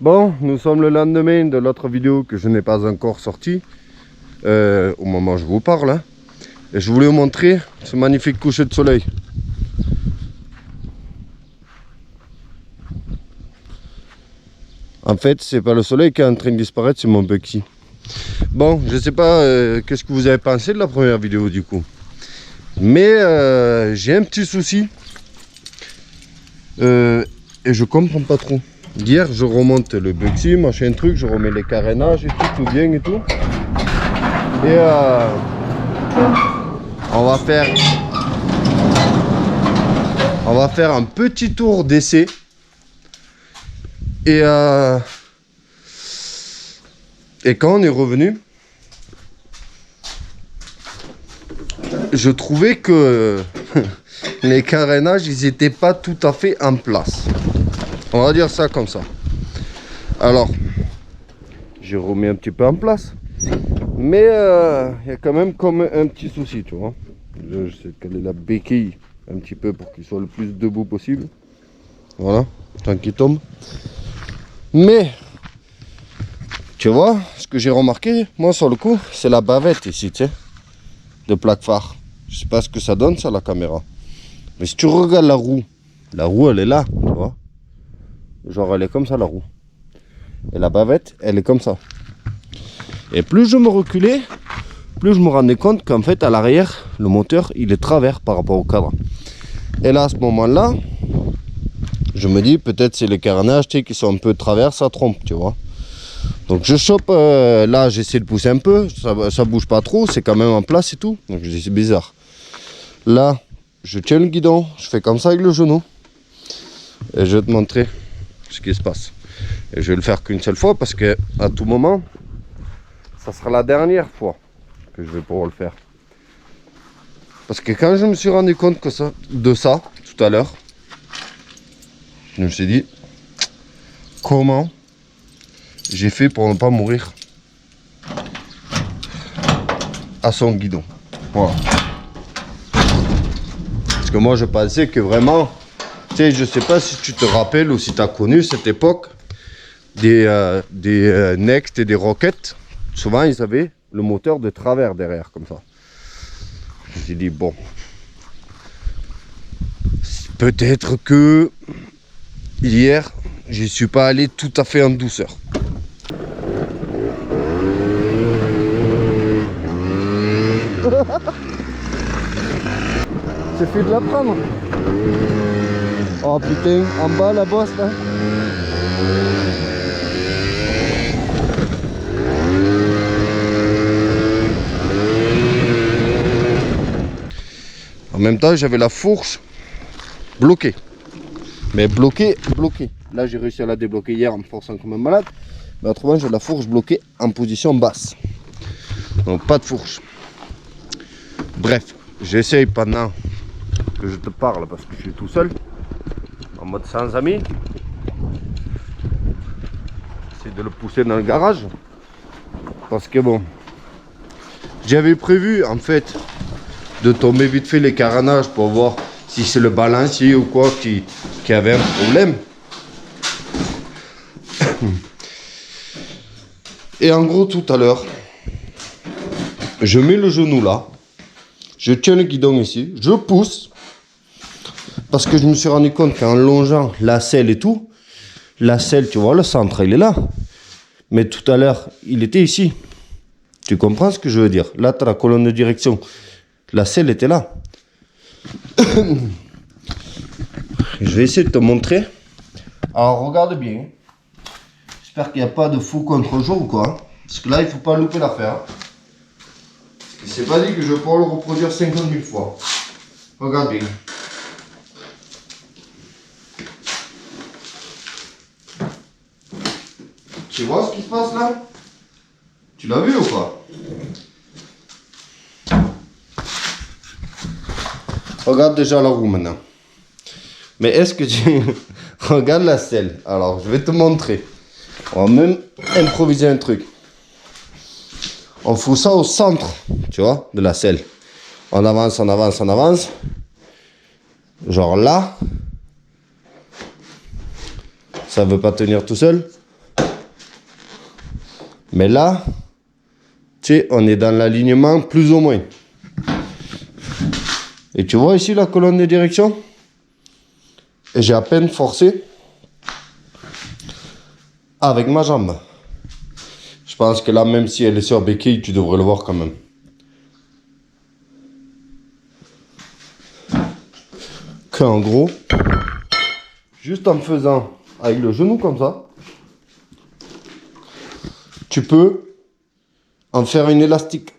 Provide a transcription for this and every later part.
Bon, nous sommes le lendemain de l'autre vidéo que je n'ai pas encore sortie, au moment où je vous parle. Hein. Et je voulais vous montrer ce magnifique coucher de soleil. En fait, c'est pas le soleil qui est en train de disparaître, c'est mon Bugsy. Bon, je sais pas qu'est-ce que vous avez pensé de la première vidéo du coup. Mais j'ai un petit souci. Et je comprends pas trop. Hier, je remonte le Bugsy, machin truc, je remets les carénages et tout bien et tout. Et on va faire un petit tour d'essai. Et quand on est revenu, je trouvais que les carénages, ils n'étaient pas tout à fait en place. On va dire ça comme ça. Alors, j'ai remis un petit peu en place. Mais il y a quand même comme un petit souci, tu vois. Je sais quelle est la béquille, un petit peu pour qu'il soit le plus debout possible. Voilà, tant qu'il tombe. Mais, tu vois, ce que j'ai remarqué, moi sur le coup, c'est la bavette ici, tu sais, de plaque phare. Je sais pas ce que ça donne, ça, la caméra. Mais si tu regardes la roue elle est là, tu vois. Genre, elle est comme ça, la roue. Et la bavette, elle est comme ça. Et plus je me reculais, plus je me rendais compte qu'en fait, à l'arrière, le moteur, il est travers par rapport au cadre. Et là, à ce moment-là, je me dis, peut-être c'est les carénages, tu sais, qui sont un peu travers, ça trompe, tu vois. Donc je chope, là, j'essaie de pousser un peu, ça bouge pas trop, c'est quand même en place et tout. Donc je dis, c'est bizarre. Là, je tiens le guidon, je fais comme ça avec le genou. Et je vais te montrer ce qui se passe. Et je vais le faire qu'une seule fois parce que à tout moment, ça sera la dernière fois que je vais pouvoir le faire. Parce que quand je me suis rendu compte de ça tout à l'heure, je me suis dit, comment j'ai fait pour ne pas mourir à son guidon. Voilà. Parce que moi je pensais que vraiment, tu sais, je sais pas si tu te rappelles ou si tu as connu cette époque des Next et des Rocket. Souvent ils avaient le moteur de travers derrière comme ça. Je me suis dit bon, peut-être que hier j'y suis pas allé tout à fait en douceur. C'est fait de la prendre. Oh putain, en bas la bosse là. En même temps, j'avais la fourche bloquée. Mais bloquée. Là, j'ai réussi à la débloquer hier en me forçant comme un malade. Mais autrement, j'ai la fourche bloquée en position basse. Donc, pas de fourche. Bref, j'essaye pendant que je te parle parce que je suis tout seul, en mode sans amis. C'est de le pousser dans le garage. Parce que bon, j'avais prévu en fait de tomber vite fait les carénages pour voir si c'est le balancier ou quoi qui avait un problème. Et en gros tout à l'heure, je mets le genou là, je tiens le guidon ici, je pousse, parce que je me suis rendu compte qu'en longeant la selle et tout, la selle, tu vois, le centre, il est là. Mais tout à l'heure, il était ici. Tu comprends ce que je veux dire? Là, tu as la colonne de direction. La selle était là. Je vais essayer de te montrer. Alors, regarde bien. J'espère qu'il n'y a pas de fou contre-jour ou quoi. Parce que là, il ne faut pas louper l'affaire. C'est pas dit que je vais pouvoir le reproduire 50 000 fois. Regarde bien. Tu vois ce qui se passe là? Tu l'as vu ou pas? Regarde déjà la roue maintenant. Mais est-ce que tu... Regarde la selle. Alors, je vais te montrer. On va même improviser un truc. On fout ça au centre, tu vois, de la selle. On avance, on avance, on avance. Genre là. Ça veut pas tenir tout seul. Mais là, tu sais, on est dans l'alignement plus ou moins. Et tu vois ici la colonne de direction? Et j'ai à peine forcé avec ma jambe. Je pense que là, même si elle est sur béquille, tu devrais le voir quand même. En gros, juste en faisant avec le genou comme ça, tu peux en faire une élastique.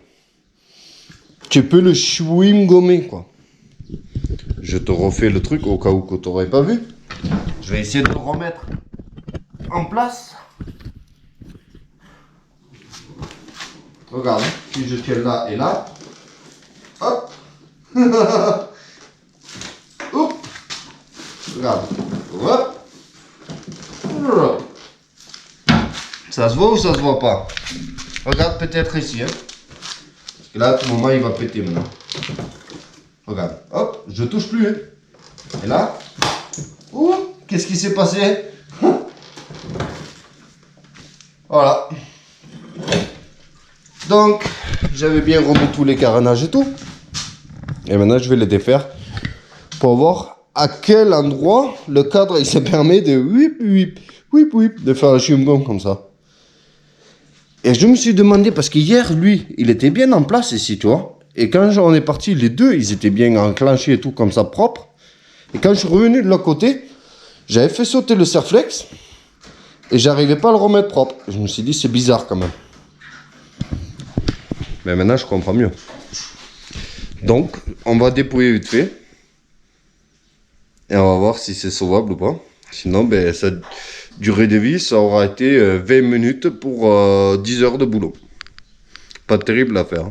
Tu peux le chewing-gommer, quoi. Je te refais le truc au cas où que tu n'aurais pas vu. Je vais essayer de le remettre en place. Regarde, si je tiens là et là, hop. Hop. Regarde, hop. Ça se voit ou ça se voit pas? Regarde peut-être ici, hein. Parce que là, à tout moment, il va péter maintenant. Regarde, hop, je touche plus. Hein. Et là, ouh, qu'est-ce qui s'est passé? Voilà. Donc, j'avais bien remis tous les carénages et tout. Et maintenant, je vais les défaire pour voir à quel endroit le cadre il se permet de de faire un chewing-gum comme ça. Et je me suis demandé, parce qu'hier, lui, il était bien en place ici, tu vois. Et quand on est parti, les deux, ils étaient bien enclenchés et tout, comme ça, propre. Et quand je suis revenu de l'autre côté, j'avais fait sauter le serflex et j'arrivais pas à le remettre propre. Je me suis dit, c'est bizarre quand même. Mais maintenant, je comprends mieux. Donc, on va dépouiller vite fait. Et on va voir si c'est sauvable ou pas. Sinon, ben, sa durée de vie, ça aura été 20 minutes pour 10 heures de boulot. Pas terrible à faire.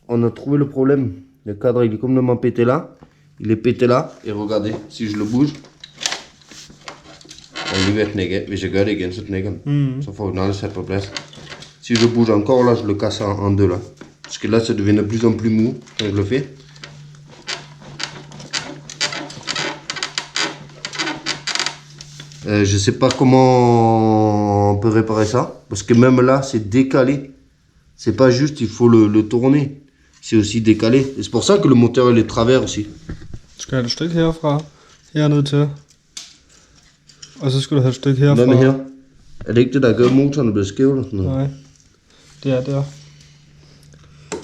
On a trouvé le problème. Le cadre, il est complètement pété là. Il est pété là. Et regardez, si je le bouge. On lui va knække. Hvis jeg gør det igen, så knækker den. Så får vi den aldrig sat på plads. Si je bouge encore là, je le casse en deux là. Parce que là, ça devient de plus en plus mou quand je le fais. Je sais pas comment on peut réparer ça. Parce que même là, c'est décalé. C'est pas juste, il faut le tourner. C'est aussi décalé. Et c'est pour ça que le moteur il est travers aussi. Du skal have et stykke herfra, herned til. Og så skal du have et stykke herfra. Hvad med her? Er det ikke det, der gør motoren bliver skæv eller sådan noget? Nej, det er der.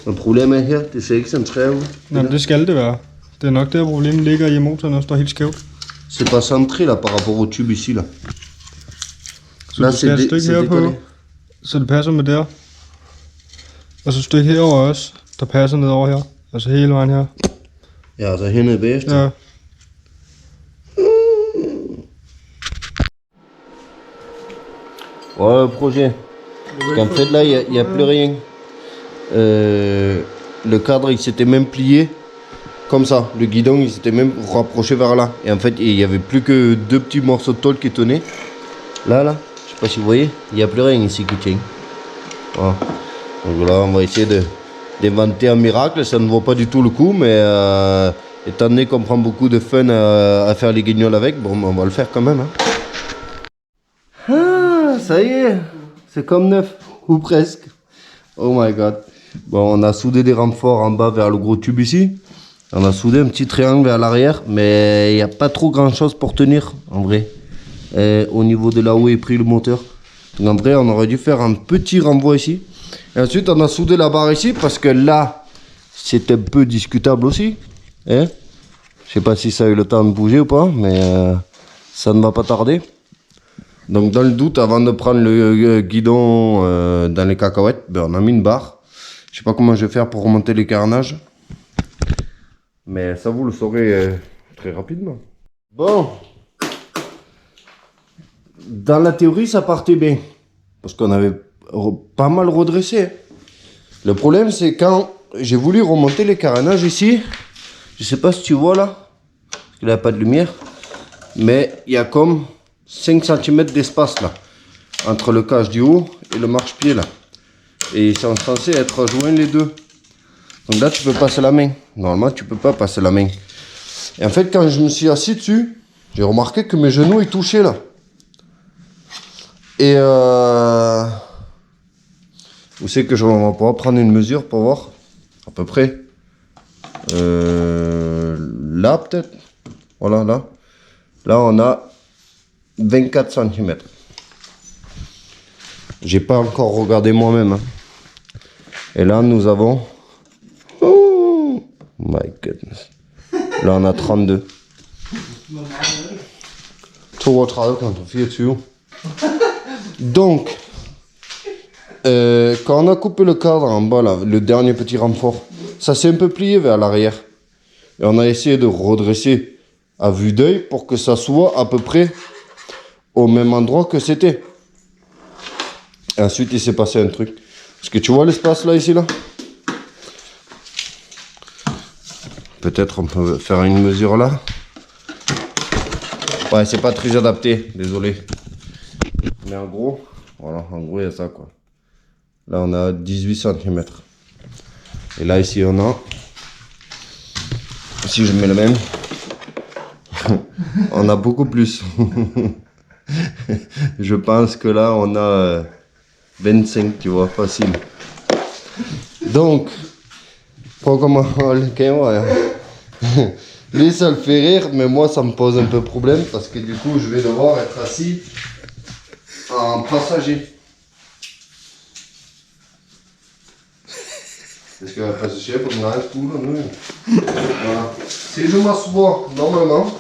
Men problemet er her, det ser ikke centreret ud. Nej, men det skal det være. Det er nok der, problemet ligger i motoren, og står helt skævt. C'est pas centré là par rapport au tube ici là. Så du skal have et stykke herpå, så det passer med der. Og så et stykke herover også, der passer ned over her. Altså hele vejen her. Ja, altså hernede bagefter. Ja. Voilà le projet. Parce qu'en fait là, il n'y a plus rien. Le cadre il s'était même plié. Comme ça. Le guidon il s'était même rapproché vers là. Et en fait, il n'y avait plus que deux petits morceaux de tôle qui tenaient. Là, je sais pas si vous voyez, il n'y a plus rien ici qui tient. Voilà. Donc là, on va essayer d'inventer un miracle. Ça ne vaut pas du tout le coup, mais étant donné qu'on prend beaucoup de fun à faire les guignols avec, bon, on va le faire quand même. Hein. Ah, ça y est, c'est comme neuf, ou presque. Oh my god. Bon, on a soudé des renforts en bas vers le gros tube ici. On a soudé un petit triangle vers l'arrière, mais il n'y a pas trop grand chose pour tenir en vrai. Au niveau de là où est pris le moteur. Donc en vrai, on aurait dû faire un petit renvoi ici. Et ensuite, on a soudé la barre ici parce que là, c'est un peu discutable aussi. Hein? Je sais pas si ça a eu le temps de bouger ou pas, mais ça ne va pas tarder. Donc dans le doute, avant de prendre le guidon dans les cacahuètes, ben, on a mis une barre. Je sais pas comment je vais faire pour remonter les carénages. Mais ça, vous le saurez très rapidement. Bon. Dans la théorie, ça partait bien. Parce qu'on avait pas mal redressé. Le problème, c'est quand j'ai voulu remonter les carénages ici. Je sais pas si tu vois là. Parce qu'il n'y a pas de lumière. Mais il y a comme 5 cm d'espace là. Entre le cage du haut et le marchepied là. Et ils sont censés être joints les deux. Donc là, tu peux passer la main. Normalement, tu peux pas passer la main. Et en fait, quand je me suis assis dessus, j'ai remarqué que mes genoux ils touchaient là. Et vous savez que je vais pouvoir prendre une mesure pour voir à peu près. Là peut-être. Voilà, là. Là on a 24 cm. J'ai pas encore regardé moi-même. Hein. Et là nous avons... Oh my goodness. Là on a 32. 32 contre 24. Donc, quand on a coupé le cadre en bas, là, le dernier petit renfort, ça s'est un peu plié vers l'arrière. Et on a essayé de redresser à vue d'œil pour que ça soit à peu près au même endroit que c'était. Et ensuite, il s'est passé un truc. Est-ce que tu vois l'espace là, ici, là? Peut-être on peut faire une mesure là. Ouais, c'est pas très adapté, désolé. Mais en gros, voilà, en gros, il y a ça, quoi. Là, on a 18 cm. Et là, ici, on a... Si je mets le même, on a beaucoup plus. Je pense que là, on a 25, tu vois, facile. Donc, pas comment... Lui, ça le fait rire, mais moi, ça me pose un peu problème parce que du coup, je vais devoir être assis en passager. Parce que passager, pour me rester tout là, nous. Voilà. Si je m'assois normalement,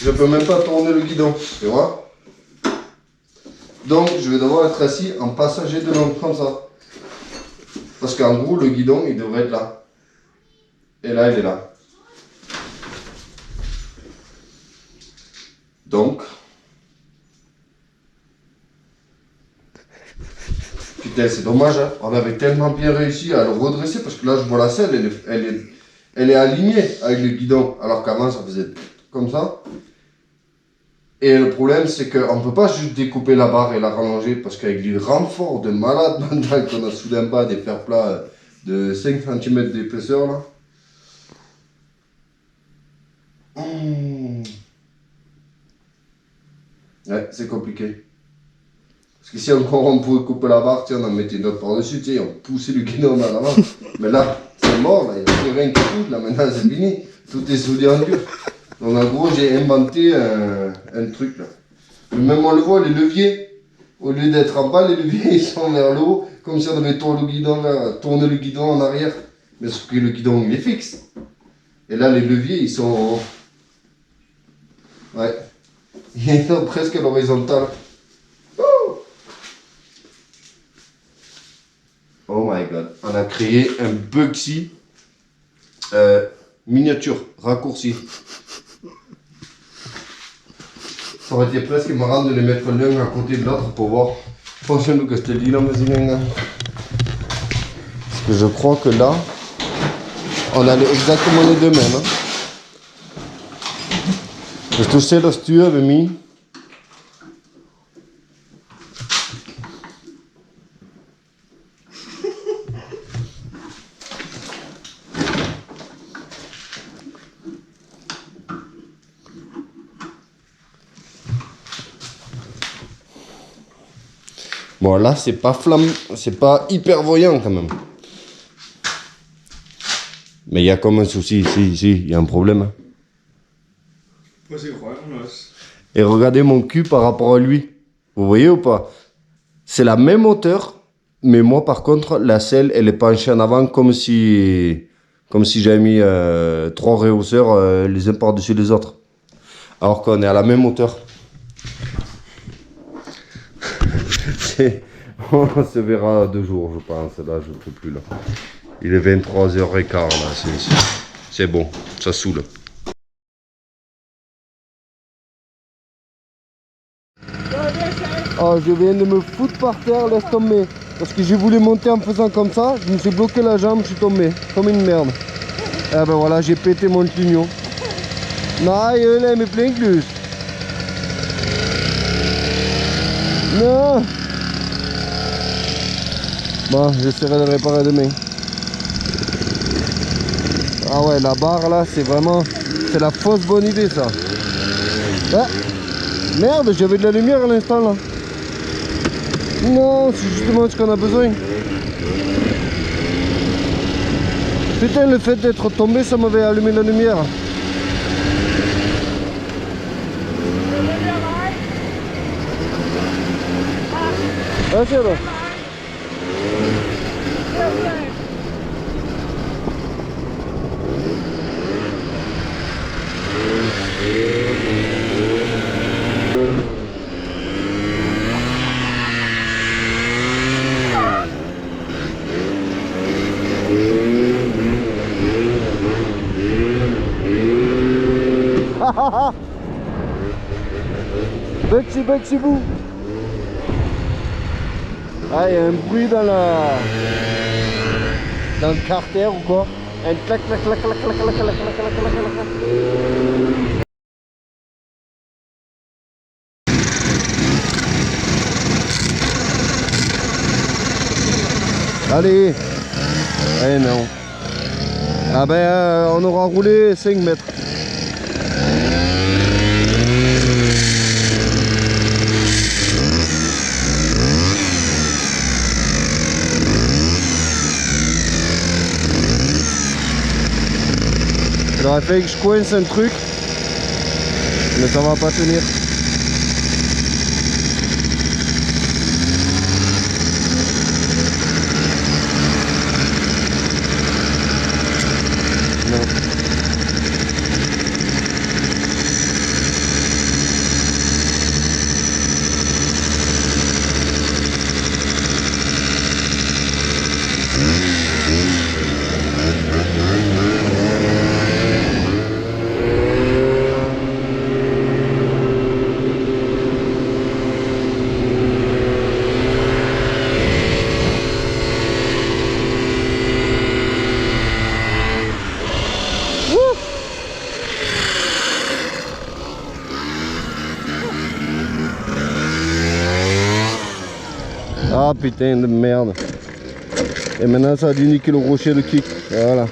je peux même pas tourner le guidon, tu vois. Donc, je vais devoir être assis en passager de l'ombre comme ça. Parce qu'en gros, le guidon, il devrait être là. Et là, il est là. Donc, putain, c'est dommage, hein. On avait tellement bien réussi à le redresser parce que là, je vois la selle, elle est alignée avec le guidon. Alors qu'avant, ça faisait comme ça. Et le problème, c'est qu'on ne peut pas juste découper la barre et la rallonger parce qu'avec les renforts de malade mental qu'on a sous d'un bas, des fers plats de 5 cm d'épaisseur, là. Ouais, c'est compliqué. Parce que si encore on pouvait couper la barre, on en mettait une autre par-dessus, on poussait le guidon dans l'avant. Mais là, c'est mort, là, il n'y a plus rien qui coule, là maintenant c'est fini. Tout est soudé en dur. Donc en gros, j'ai inventé un truc là. Mais même on le voit, les leviers, au lieu d'être en bas, les leviers ils sont vers le haut, comme si on devait tourner le guidon en arrière. Mais sauf que le guidon il est fixe. Et là, les leviers ils sont... Ouais. Ils sont presque à l'horizontale. Oh my god. On a créé un Bugsy miniature, raccourci. Ça aurait été presque marrant de les mettre l'un à côté de l'autre pour voir. Franchement, que je te dis là, mais parce que je crois que là, on a exactement les deux mêmes. Hein. Dus toen zelfs stuur bij mij. Bon là c'est pas c'est pas hyper voyant quand même. Mais il y a comme un souci ici, il y a un problème. Et regardez mon cul par rapport à lui. Vous voyez ou pas? C'est la même hauteur, mais moi par contre la selle elle est penchée en avant comme si j'avais mis 3 rehausseurs les uns par-dessus les autres. Alors qu'on est à la même hauteur. On se verra 2 jours, je pense. Là, je ne peux plus. Là. Il est 23h15. Là. C'est bon, ça saoule. Oh, je viens de me foutre par terre, laisse tomber. Parce que j'ai voulu monter en faisant comme ça, je me suis bloqué la jambe, je suis tombé. Comme une merde. Et ben voilà, j'ai pété mon clignon. Non, il est plein plus. Non. Bon, j'essaierai de réparer demain. Ah ouais, la barre là, c'est vraiment... C'est la fausse bonne idée ça. Ah. Merde, j'avais de la lumière à l'instant là. Non, c'est justement ce qu'on a besoin. Putain, le fait d'être tombé, ça m'avait allumé la lumière. Ah, c'est là. Petit bout. Ah, il y a un bruit dans le carter ou quoi? Un clac clac clac clac clac clac clac clac clac clac clac. Allez. Eh non. Ah ben on aura roulé 5 mètres. Il aurait fallu que je coince un truc, mais ça va pas tenir. Non. Ah putain de merde. Et maintenant ça a dû niquer le rocher, le kick. Voilà.